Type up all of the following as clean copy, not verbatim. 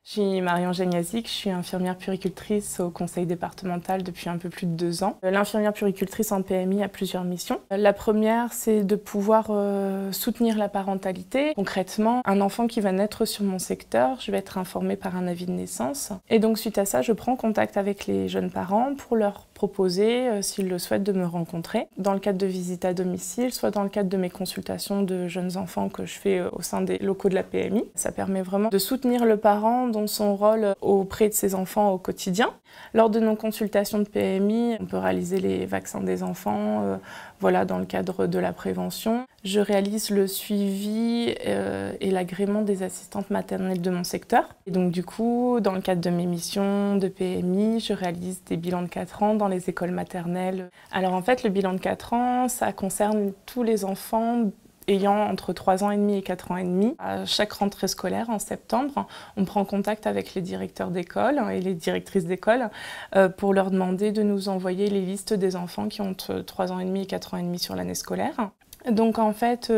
Je suis Marion Janiazic, je suis infirmière puéricultrice au conseil départemental depuis un peu plus de 2 ans. L'infirmière puéricultrice en PMI a plusieurs missions. La première, c'est de pouvoir soutenir la parentalité. Concrètement, un enfant qui va naître sur mon secteur, je vais être informée par un avis de naissance. Et donc suite à ça, je prends contact avec les jeunes parents pour leur proposer, s'ils le souhaitent, de me rencontrer. Dans le cadre de visites à domicile, soit dans le cadre de mes consultations de jeunes enfants que je fais au sein des locaux de la PMI. Ça permet vraiment de soutenir le parent dans son rôle auprès de ses enfants au quotidien. Lors de nos consultations de PMI, on peut réaliser les vaccins des enfants, dans le cadre de la prévention. Je réalise le suivi et l'agrément des assistantes maternelles de mon secteur. Et donc du coup, dans le cadre de mes missions de PMI, je réalise des bilans de 4 ans dans les écoles maternelles. Alors en fait, le bilan de 4 ans, ça concerne tous les enfants ayant entre 3 ans et demi et 4 ans et demi. À chaque rentrée scolaire, en septembre, on prend contact avec les directeurs d'école et les directrices d'école pour leur demander de nous envoyer les listes des enfants qui ont entre 3 ans et demi et 4 ans et demi sur l'année scolaire. Donc en fait,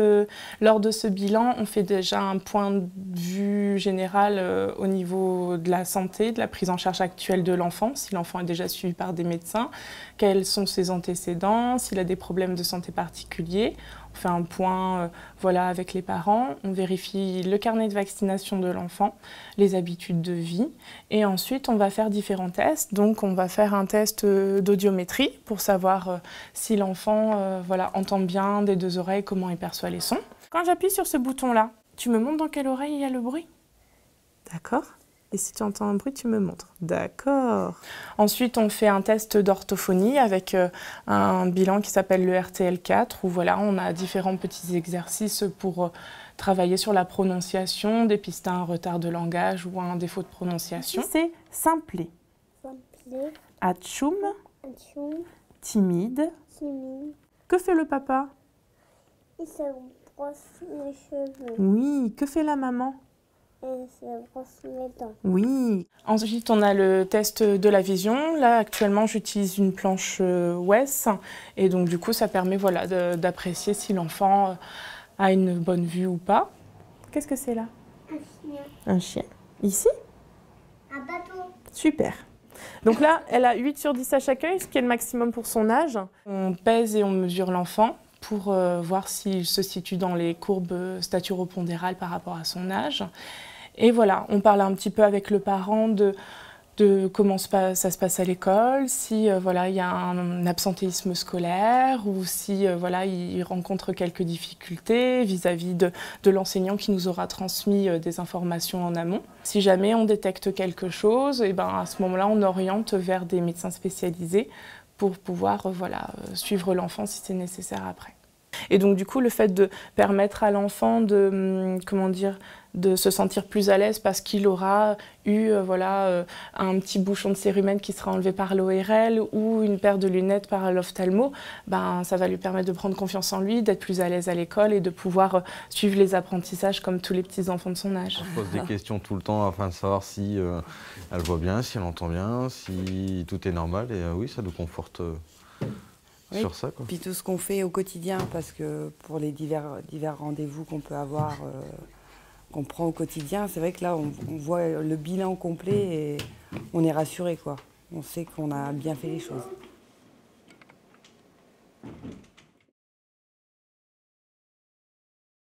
lors de ce bilan, on fait déjà un point de vue général au niveau de la santé, de la prise en charge actuelle de l'enfant, si l'enfant est déjà suivi par des médecins, quels sont ses antécédents, s'il a des problèmes de santé particuliers. On fait un point avec les parents, on vérifie le carnet de vaccination de l'enfant, les habitudes de vie et ensuite on va faire différents tests. Donc on va faire un test d'audiométrie pour savoir si l'enfant entend bien des 2 oreilles, comment il perçoit les sons. Quand j'appuie sur ce bouton-là, tu me montres dans quelle oreille il y a le bruit? D'accord. Et si tu entends un bruit, tu me montres. D'accord. Ensuite, on fait un test d'orthophonie avec un bilan qui s'appelle le RTL4, où on a différents petits exercices pour travailler sur la prononciation, dépister un retard de langage ou un défaut de prononciation. C'est simplé. Simplé. Atchoum. Atchoum. Timide. Timide. Que fait le papa? Il se brosse les cheveux. Oui. Que fait la maman? Et se brosse les dents. Oui. Ensuite, on a le test de la vision. Là, actuellement, j'utilise une planche WES. Et donc, du coup, ça permet d'apprécier si l'enfant a une bonne vue ou pas. Qu'est-ce que c'est là? Un chien. Un chien. Ici? Un bateau. Super. Donc là, elle a 8 sur 10 à chaque œil, ce qui est le maximum pour son âge. On pèse et on mesure l'enfant pour voir s'il se situe dans les courbes staturopondérales par rapport à son âge. Et voilà, on parle un petit peu avec le parent de comment ça se passe à l'école, si il y a un absentéisme scolaire ou si il rencontre quelques difficultés vis-à-vis de l'enseignant qui nous aura transmis des informations en amont. Si jamais on détecte quelque chose, à ce moment-là, on oriente vers des médecins spécialisés pour pouvoir suivre l'enfant si c'est nécessaire après. Et donc du coup, le fait de permettre à l'enfant de se sentir plus à l'aise parce qu'il aura eu un petit bouchon de cérumen qui sera enlevé par l'ORL ou une paire de lunettes par l'ophtalmo, ça va lui permettre de prendre confiance en lui, d'être plus à l'aise à l'école et de pouvoir suivre les apprentissages comme tous les petits enfants de son âge. On pose des questions tout le temps afin de savoir si elle voit bien, si elle entend bien, si tout est normal. Et oui, ça nous conforte sur ça, quoi. Puis tout ce qu'on fait au quotidien, parce que pour les divers rendez-vous qu'on peut avoir, qu'on prend au quotidien, c'est vrai que là, on voit le bilan complet et on est rassuré, quoi. On sait qu'on a bien fait les choses.